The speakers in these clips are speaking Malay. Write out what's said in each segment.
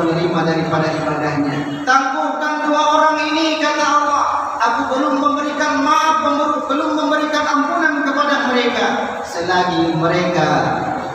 menerima daripada ibadahnya. Tangguhkan dua orang ini, kata Allah, aku belum memberikan maaf, belum memberikan ampunan kepada mereka selagi mereka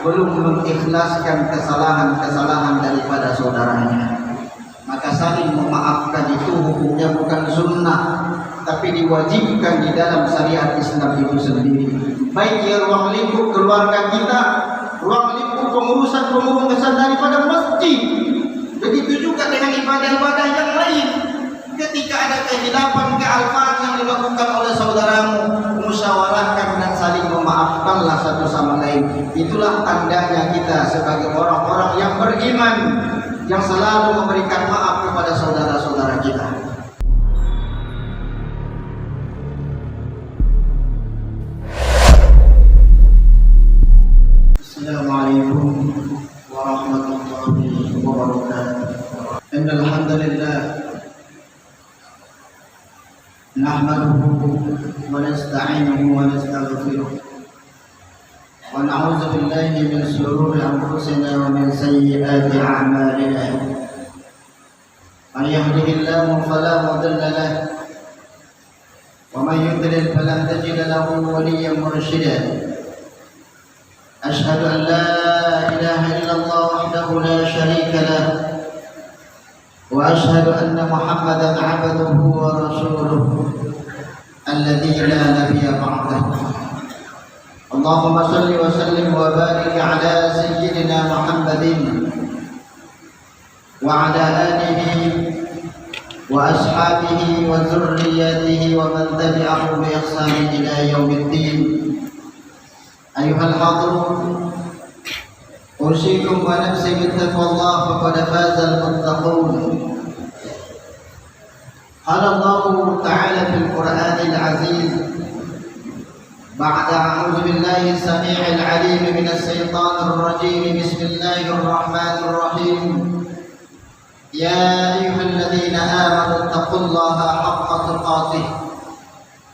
belum mengikhlaskan kesalahan-kesalahan daripada saudaranya. Maka saling memaafkan itu hukumnya bukan sunnah, tapi diwajibkan di dalam syariat Islam itu sendiri. Baik di ruang lingkup keluarga kita, ruang lingkup pengurusan daripada masjid. Begitu juga dengan ibadah-ibadah yang lain. Ketika ada kehilapan, kealfaan yang dilakukan oleh saudaramu, musyawarahkan dan saling memaafkanlah satu sama lain. Itulah tandanya kita sebagai orang-orang yang beriman, yang selalu memberikan maaf kepada saudara-saudara kita. Assalamualaikum warahmatullahi wabarakatuh. Innal hamdalillah nahmaduhu wa nasta'inuhu wa nastaghfiruh wa na'udzu billahi min shururi anfusina wa min sayyiati a'malina. Man yahdihillahu fala mudilla lahu wa man yudlil falan tajida lahu waliyyan murshida. أشهد أن لا إله إلا الله وحده لا شريك له وأشهد أن محمدا عبده ورسوله الذي لا نبي بعده. اللهم صل وسلم وبارك على سيدنا محمد وعلى آله وأصحابه وذرياته ومن تبعهم بإحسان إلى يوم الدين. أيها الحاضرون، أوصيكم ونفسي بتقوى الله فقد فاز المتقون. قال الله تعالى في القرآن العزيز بعد أعوذ بالله السميع العليم من الشيطان الرجيم بسم الله الرحمن الرحيم يا أيها الذين آمنوا اتقوا الله حق تقاته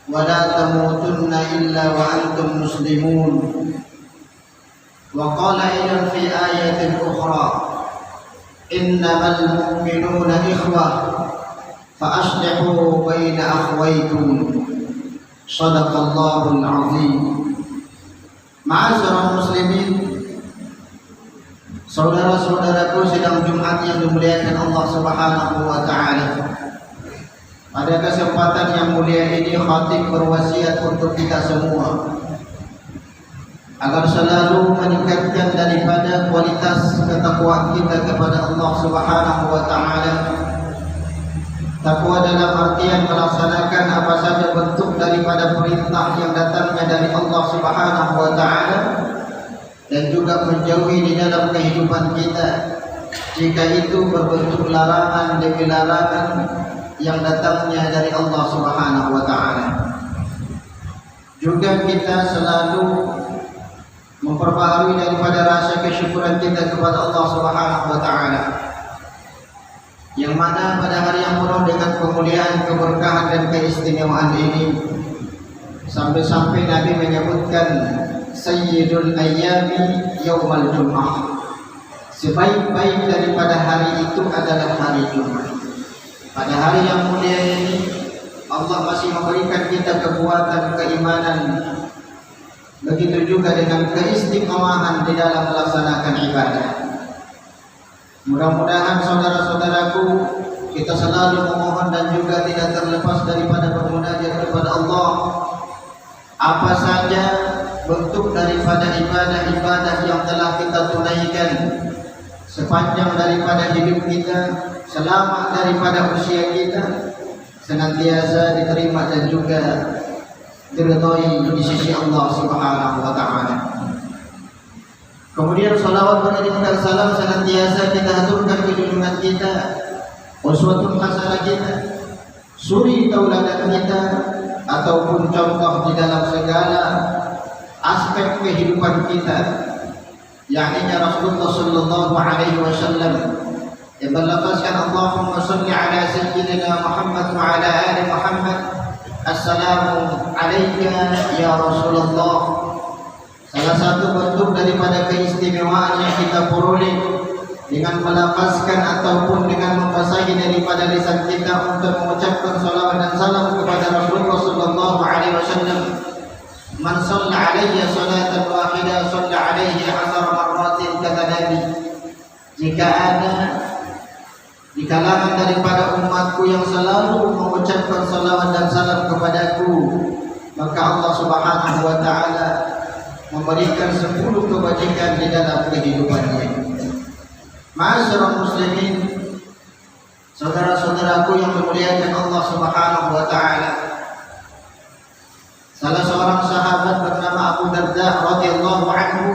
ولا تموتن إلا وأنتم مسلمون. وقال أيضا في آية أخرى إنما المؤمنون إخوة فأصلحوا بين أخويكم. صدق الله العظيم. Ma'asyiral muslimin, saudara-saudaraku sidang Jumat yang dimuliakan Allah Subhanahu wa taala. Pada kesempatan yang mulia ini khatib berwasiat untuk kita semua agar selalu meningkatkan daripada kualitas ketakwaan kita kepada Allah Subhanahu wa taala. Takwa dalam artian melaksanakan apa saja bentuk daripada perintah yang datangnya dari Allah Subhanahu wa taala dan juga menjauhi di dalam kehidupan kita jika itu berbentuk larangan demi larangan yang datangnya dari Allah Subhanahu wa taala. Juga kita selalu memperbaharui daripada rasa kesyukuran kita kepada Allah Subhanahu wa taala, yang mana pada hari yang penuh dengan kemuliaan, keberkahan dan keistimewaan ini sampai-sampai Nabi menyebutkan sayyidul ayyami yaumal jum'ah. Sebaik-baik daripada hari itu adalah hari Jumat. Pada hari yang mulia ini Allah masih memberikan kita kekuatan keimanan, begitu juga dengan keistiqomahan di dalam melaksanakan ibadah. Mudah-mudahan saudara-saudaraku, kita selalu memohon dan juga tidak terlepas daripada bermunajat kepada Allah. Apa saja bentuk daripada ibadah-ibadah yang telah kita tunaikan sepanjang daripada hidup kita, selama daripada usia kita, senantiasa diterima dan juga diridhai di sisi Allah Subhanahu wa taala. Kemudian salawat beriring dan salam senantiasa kita haturkan ke junjungan kita, uswatun hasanah kita, suri tauladan kita, ataupun contoh di dalam segala aspek kehidupan kita, yakni Rasulullah sallallahu alaihi wasallam yang berlafazkan Allahumma salli ala sayyidina Muhammad wa ala ali Muhammad. Assalamu alayka ya Rasulullah. Salah satu bentuk daripada keistimewaan yang kita peroleh dengan melafazkan ataupun dengan membasahi daripada lisan kita untuk mengucapkan salawat dan salam kepada Rasulullah sallallahu alaihi wasallam. Man shalla alayya salatan wahidah shalla alaihi 10 marratin, kata Nabi. Jika ada di kalangan daripada umatku yang selalu mengucapkan salawat dan salam kepadaku, maka Allah Subhanahu wa taala memberikan 10 kebajikan di dalam kehidupannya. Ma'asyiral muslimin, saudara-saudaraku yang dimuliakan Allah Subhanahu wa taala. Salah seorang sahabat bernama Abu Darda radhiyallahu anhu,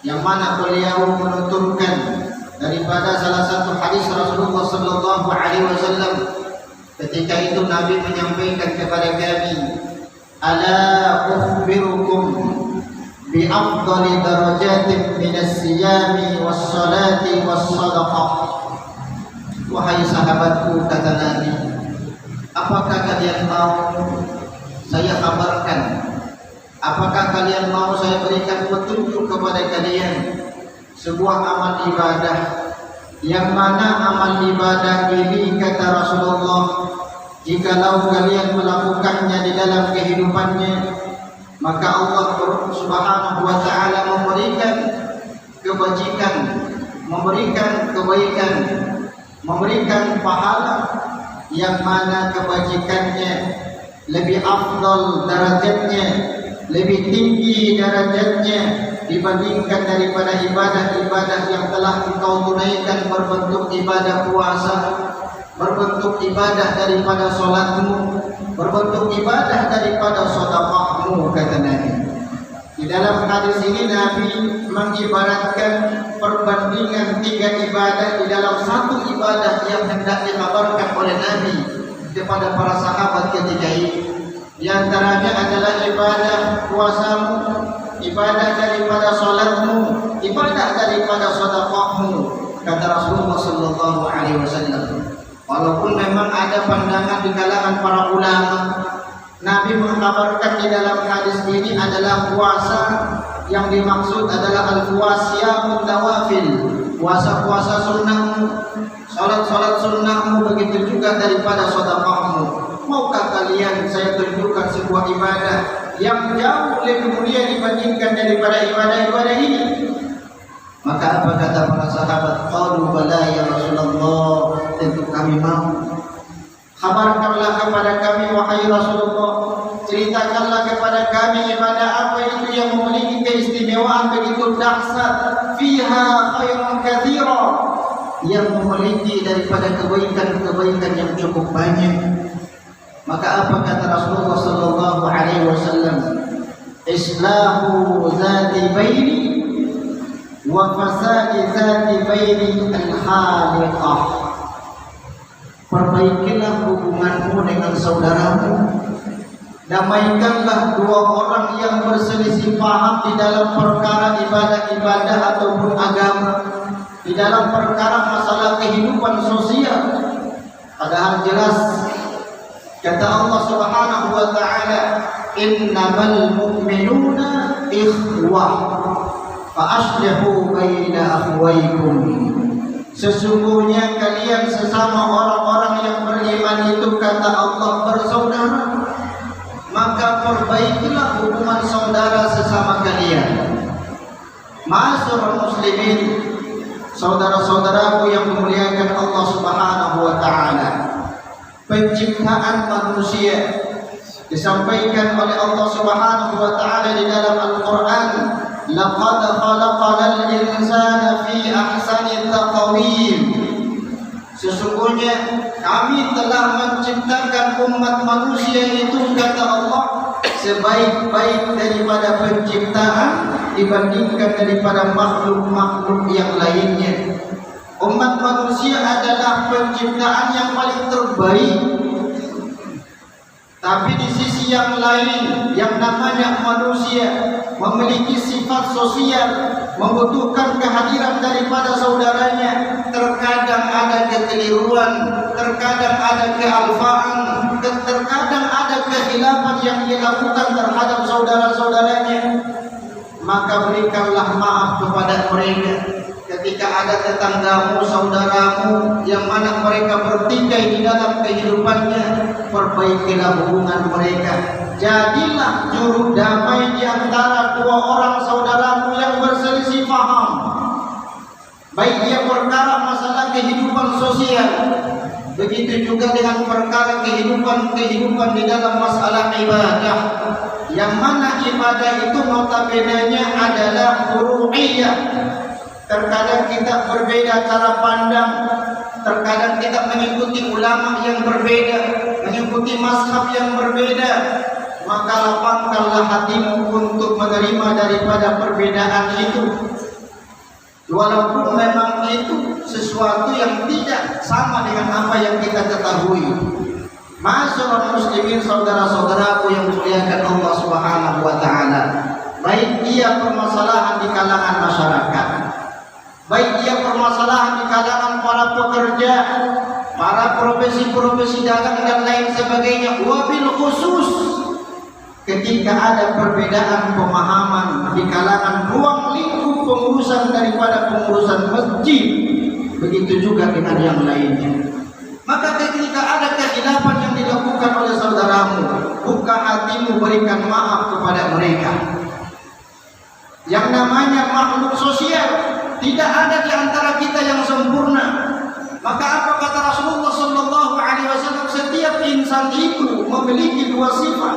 yang mana beliau menuturkan daripada salah satu hadis Rasulullah sallallahu alaihi wasallam. Ketika itu Nabi menyampaikan kepada kami, "Ala ukhbirukum bi afdali darajatin minas siyami was salati was sadaqah." Wahai sahabatku, kata Nabi, apakah kalian mau saya kabarkan? Apakah kalian mau saya berikan petunjuk kepada kalian sebuah amal ibadah yang mana amal ibadah ini, kata Rasulullah, jikalau kalian melakukannya di dalam kehidupannya, maka Allah Subhanahu wa taala memberikan kebajikan, memberikan kebaikan, memberikan pahala yang mana kebajikannya lebih afdal darajatnya, lebih tinggi darajatnya dibandingkan daripada ibadah-ibadah yang telah engkau tunaikan, berbentuk ibadah puasa, berbentuk ibadah daripada solatmu, berbentuk ibadah daripada sedekahmu, kata Nabi. Di dalam hadis ini Nabi mengibaratkan perbandingan 3 ibadah di dalam satu ibadah yang hendak dikabarkan oleh Nabi kepada para sahabat ketika ini. Di antaranya adalah ibadah puasamu, ibadah daripada salatmu, ibadah daripada sedekahmu, kata Rasulullah sallallahu alaihi wasallam. Walaupun memang ada pandangan di kalangan para ulama, Nabi mengkabarkan di dalam hadis ini adalah puasa yang dimaksud adalah al-puasiyamut nawafil, puasa-puasa sunnahmu, salat-salat sunnahmu, begitu juga daripada sedekahmu. Maukah kalian saya tunjukkan sebuah ibadah yang jauh lebih mulia dibandingkan daripada ibadah-ibadah ini? Maka apa kata para sahabat? Qalu bala ya Rasulullah, tentu kami mau. Khabarkanlah kepada kami wahai Rasulullah, ceritakanlah kepada kami ibadah apa itu yang memiliki keistimewaan begitu dahsyat, fiha khairun katsira, yang memiliki daripada kebaikan-kebaikan yang cukup banyak. Maka apa kata Rasulullah sallallahu alaihi wasallam? Islahu zati baini wa fasadi zati baini al-khaliqah. Perbaikilah hubunganmu dengan saudaramu, damaikanlah 2 orang yang berselisih paham di dalam perkara ibadah-ibadah ataupun agama, di dalam perkara masalah kehidupan sosial. Padahal jelas kata Allah Subhanahu wa taala, innamal mu'minuna ikhwah fa aslihu baina akhwaykum. Sesungguhnya kalian sesama orang-orang yang beriman itu, kata Allah, bersaudara, maka perbaikilah hubungan saudara sesama kalian. Ma'asyiral muslimin, saudara-saudaraku yang memuliakan Allah Subhanahu wa taala, penciptaan manusia disampaikan oleh Allah Subhanahu wa taala di dalam Al-Qur'an, laqad khalaqal insana fi ahsani taqwim. Sesungguhnya kami telah menciptakan umat manusia itu, kata Allah, sebaik-baik daripada penciptaan dibandingkan daripada makhluk-makhluk yang lainnya. Umat manusia adalah penciptaan yang paling terbaik. Tapi di sisi yang lain, yang namanya manusia memiliki sifat sosial, membutuhkan kehadiran daripada saudaranya. Terkadang ada kekeliruan, terkadang ada kealfaan, terkadang ada kekhilafan yang dilakukan terhadap saudara-saudaranya. Maka berikanlah maaf kepada mereka ketika ada tetanggamu, saudaramu yang mana mereka bertikai di dalam kehidupannya, perbaikilah hubungan mereka. Jadilah juru damai di antara dua orang saudaramu yang berselisih paham. Baik dia perkara masalah kehidupan sosial, begitu juga dengan perkara kehidupan di dalam masalah ibadah, yang mana ibadah itu notabene-nya adalah furu'iyah. Terkadang kita berbeda cara pandang, terkadang kita mengikuti ulama yang berbeda, mengikuti mazhab yang berbeda. Maka lapangkanlah hatimu untuk menerima daripada perbedaan itu, walaupun memang itu sesuatu yang tidak sama dengan apa yang kita ketahui. Ma'asyiral muslimin, saudara-saudaraku yang dimuliakan Allah Subhanahu wa taala, baik ia permasalahan di kalangan masyarakat, baik ia permasalahan di kalangan para pekerja, para profesi-profesi dagang dan lain sebagainya, wabil khusus ketika ada perbedaan pemahaman di kalangan ruang lingkup pengurusan daripada pengurusan masjid, begitu juga dengan yang lainnya. Maka ketika ada kekhilafan yang dilakukan oleh saudaramu, buka hatimu, berikan maaf kepada mereka. Yang namanya makhluk sosial, tidak ada di antara kita yang sempurna. Maka apa kata Rasulullah sallallahu alaihi wasallam, setiap insan itu memiliki dua sifat.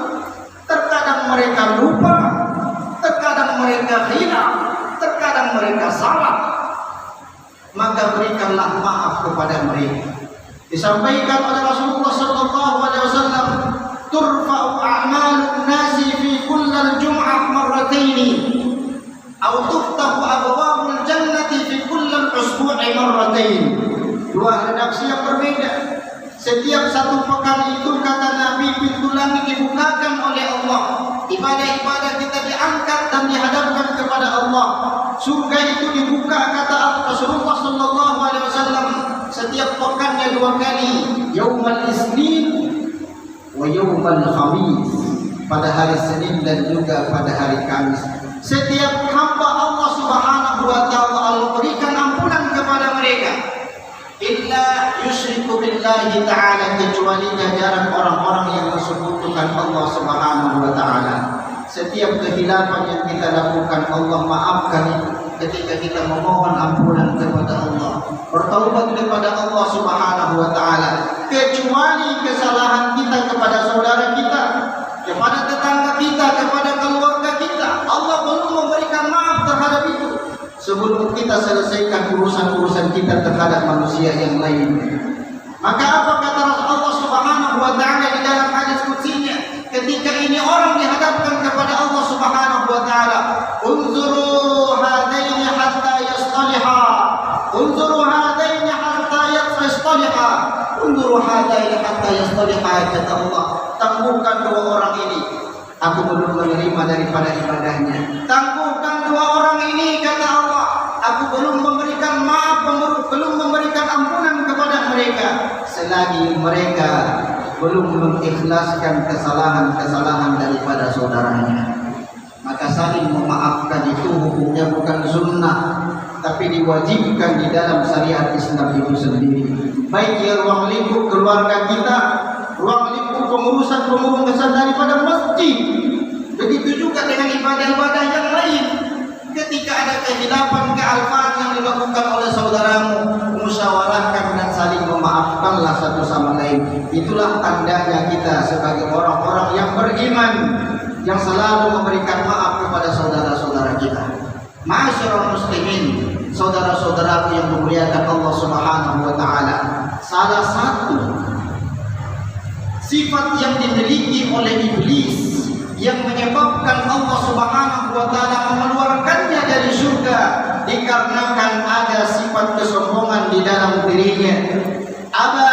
Terkadang mereka lupa, terkadang mereka hilaf, terkadang mereka salah. Maka berikanlah maaf kepada mereka. Disampaikan oleh Rasulullah sallallahu alaihi wasallam, turfa'u a'malun nasi fi kullal jum'ah marratayn, atau tuftahu abwabul jannati fi kullal usbu'i marratayn. Dua redaksi yang berbeda. Setiap satu pekan itu, kata Nabi, pintu langit dibukakan oleh Allah. Ibadah-ibadah kita diangkat dan dihadapkan kepada Allah. Surga itu dibuka, kata Rasulullah sallallahu alaihi wasallam, setiap pekannya dua kali, yaumal isnin wa yaumal khamis, pada hari Senin dan juga pada hari Kamis. Setiap hamba Allah Subhanahu wa taala, Allah berikan ampunan kepada mereka. Illa yusyriku billahi ta'ala, kecuali jajaran orang-orang yang mensekutukan Allah Subhanahu wa taala. Setiap kehilafan yang kita lakukan, Allah maafkan itu ketika kita memohon ampunan kepada Allah, bertaubat kepada Allah Subhanahu wa taala. Kecuali kesalahan kita kepada saudara kita, kepada tetangga kita, kepada keluarga kita, Allah belum memberikan maaf terhadap itu sebelum kita selesaikan urusan-urusan kita terhadap manusia yang lain. Maka apa kata Allah Subhanahu wa taala di dalam hadis qudsinya, ketika ini orang dihadapkan kepada Allah Subhanahu wa taala, unzuru hadaini hatta yastaliha, unzuru hadaini hatta yastaliha, unzuru hadaini hatta yastaliha, kata Allah, tangguhkan dua orang ini, aku belum menerima daripada ibadahnya. Tangguhkan dua orang ini, kata Allah, aku belum memberikan maaf, belum memberikan ampunan kepada mereka selagi mereka belum mengikhlaskan kesalahan-kesalahan daripada saudaranya. Maka saling memaafkan itu hukumnya bukan sunnah, tapi diwajibkan di dalam syariat Islam itu sendiri. Baik di ruang lingkup keluarga kita, ruang lingkup pengurusan daripada masjid, begitu juga dengan ibadah-ibadah yang lain. Ketika ada kehilapan, kealfaan yang dilakukan oleh saudaramu, musyawarahkan dan saling memaafkanlah satu sama lain. Itulah tandanya kita sebagai orang-orang yang beriman, yang selalu memberikan maaf kepada saudara-saudara kita. Ma'asyiral muslimin, saudara-saudaraku yang dimuliakan Allah Subhanahu wa taala, salah satu sifat yang dimiliki oleh iblis yang menyebabkan Allah Subhanahu wa taala mengeluarkannya dari surga, dikarenakan ada sifat kesombongan di dalam dirinya. Aba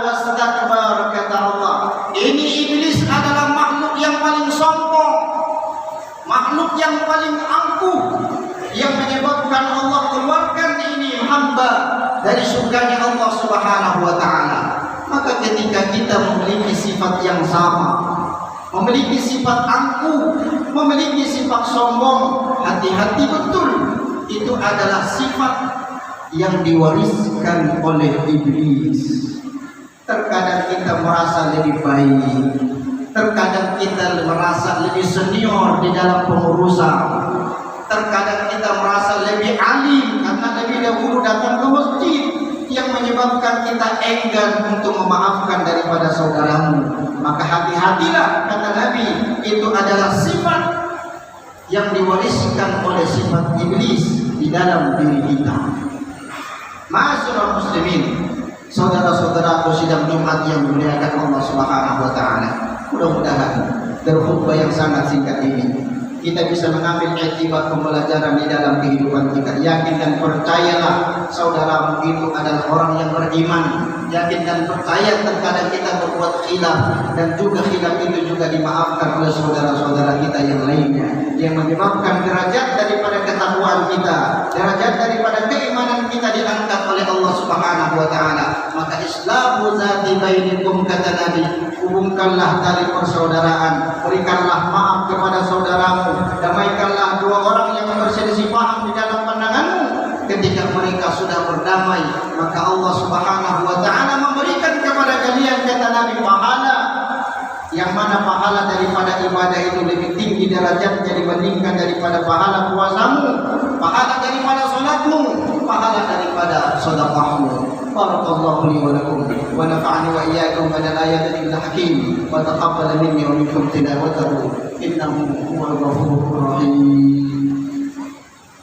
wastakbar, kata Allah. Ini iblis adalah makhluk yang paling sombong, makhluk yang paling angkuh, yang menyebabkan Allah keluarkan ini hamba dari surganya Allah Subhanahu wa taala. Maka ketika kita memiliki sifat yang sama, memiliki sifat angkuh, memiliki sifat sombong, hati-hati betul. Itu adalah sifat yang diwariskan oleh iblis. Terkadang kita merasa lebih baik, terkadang kita merasa lebih senior di dalam pengurusan, terkadang kita merasa lebih alim karena lebih dahulu datang ke masjid, yang menyebabkan kita enggan untuk memaafkan daripada saudaramu. Maka hati-hatilah, kata Nabi, itu adalah sifat yang diwariskan oleh sifat iblis di dalam diri kita. Ma'asyiral muslimin, saudara-saudaraku sidang Jumat yang dimuliakan Allah Subhanahu wa taala. Mudah-mudahan dari khutbah yang sangat singkat ini kita bisa mengambil iktibar pembelajaran di dalam kehidupan kita. Yakin dan percayalah saudaramu itu adalah orang yang beriman. Yakin dan percaya terkadang kita berbuat khilaf, dan juga khilaf itu juga dimaafkan oleh saudara-saudara kita yang lainnya, yang menyebabkan derajat daripada ketakwaan kita, derajat daripada keimanan kita diangkat oleh Allah Subhanahu wa taala. Maka islamu zati bainikum, kata Nabi, hubungkanlah tali persaudaraan, berikanlah maaf kepada saudaramu, damaikanlah dua orang yang berselisih paham di dalam pandanganmu. Ketika mereka sudah berdamai, maka Allah Subhanahu wa taala memberikan kepada kalian, kata Nabi, pahala yang mana pahala daripada ibadah itu lebih tinggi derajatnya dibandingkan daripada pahala puasamu, pahala daripada salatmu, pahala daripada sedekahmu. Barakallahu li wa lakum wa nafa'ani wa iyyakum bil ayatil hakim wa taqabbal minni wa minkum tilawatahu innahu huwal ghafurur rahim.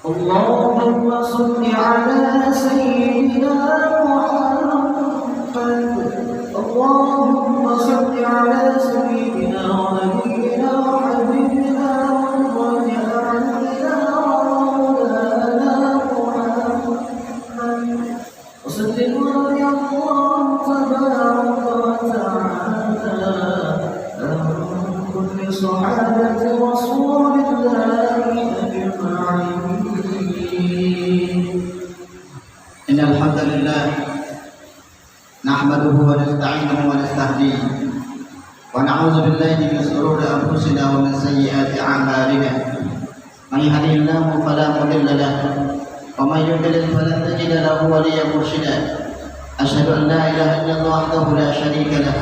Allahumma shalli ala sayyidina Muhammad. Allahumma shalli ala sayyidina wa nabiyyina wa habibina wa ja'alna maulana Muhammad. Wa sallallahu ya Allah tabaraka wa ta'ala ala kulli sahabati rasulillahi ajma'in. إن الحمد لله نحمده ونستعينه ونستهديه ونعوذ بالله من شرور أنفسنا ومن سيئات أعمالنا. من يهده الله فلا مضل له ومن يضلل فلن تجد له وليا مرشدا. أشهد أن لا إله إلا الله وحده لا شريك له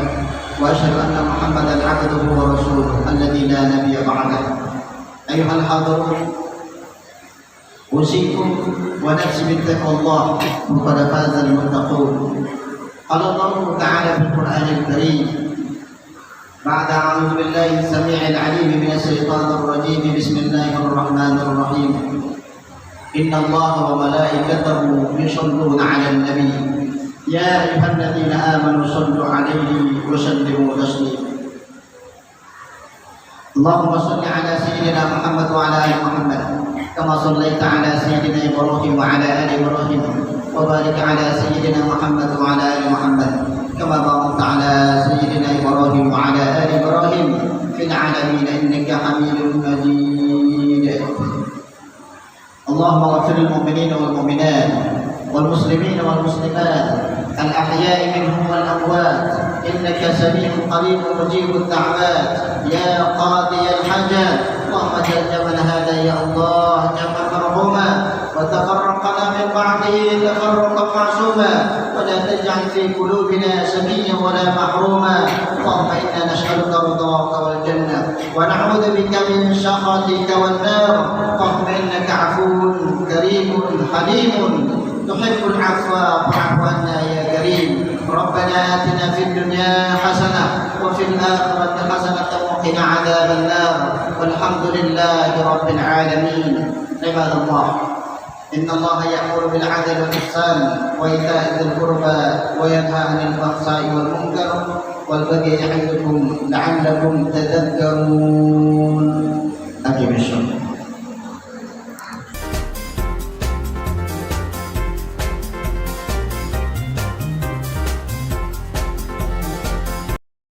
وأشهد أن محمدا عبده ورسوله الذي لا نبي بعده. أيها الحاضرون، أوصيكم ونفسي بتقوى الله وقد فاز المتقون. قال الله تعالى في القرآن الكريم بعد أعوذ بالله السميع العليم من الشيطان الرجيم بسم الله الرحمن الرحيم إن الله وملائكته يصلون على النبي يا أيها الذين آمنوا صلوا عليه وسلموا تسليما. اللهم صل على سيدنا محمد وعلى آل محمد كما صليت على سيدنا إبراهيم وعلى آل إبراهيم وبارك على سيدنا محمد وعلى آل محمد كما باركت على سيدنا إبراهيم وعلى آل إبراهيم في العالمين إنك حميد مجيد. اللهم اغفر للمؤمنين والمؤمنات والمسلمين والمسلمات الأحياء منهم والأموات إنك سميع قريب مجيب الدعوات يا قاضي الحاجات. اللهم اجعل جمعنا هذا يا الله جمعا مرحوما وتفرقنا من بعده تفرقا معصوما ولا تجعل في قلوبنا سبيا ولا محروما. اللهم إنا نسألك رضاك والجنة ونعوذ بك من سخطك والنار. اللهم إنك عفو كريم حليم تحب العفو فاعف عنا يا كريم. ربنا آتنا في الدنيا حسنة وفي الآخرة حسنة وقنا عذاب النار والحمد لله رب العالمين. عباد الله، إن الله يأمر بالعدل والإحسان وإيتاء ذي القربى وينهى عن الفحشاء والمنكر والبغي يعظكم لعلكم تذكرون. أقم الصلاة.